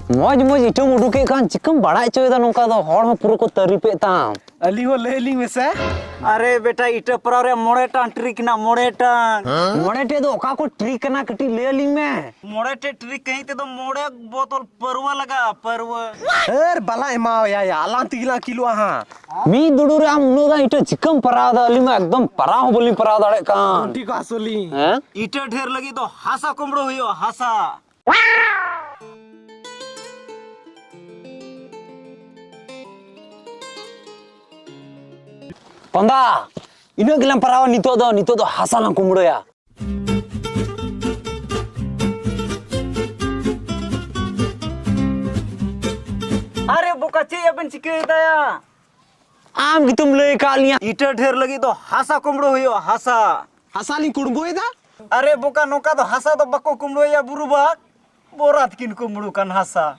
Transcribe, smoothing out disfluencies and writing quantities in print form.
मौज मौज इटम उडुके कान चिकम बड़ा चोयदा नोका दो हर में पूरा को तरीपे ताम अली हो ले ली में से अरे बेटा इटा पर रे मोड़े टान ट्रिक ना मोड़े टान मोड़े टे दो ओका को ट्रिक ना कटी ले ली में मोड़े टे ट्रिक कहीं ते तो मोड़े बोतल परवा लगा परवा एर बला एमा या अलां 3 किलो हां मी दुडू रे आम उनो दा इटा चिकम परादा अली में एकदम परा हो बोली परा दाड़े कान ठीक आसोली हैं इटा ढेर लगी तो हासा कुमड़ो हुयो हासा पंदा इना गिलम परावा नितो दो हासा ला कुमड़ोया अरे बुकाची अपन चिके दया आम की तुम ले कालिया इटा ढेर लगी तो हासा कुमड़ो हुयो हासा हसाली कुड़बोयदा अरे बुका नोका तो हासा तो बको कुमड़ो या बुरुबा बोरात किन कुमड़ो कन हासा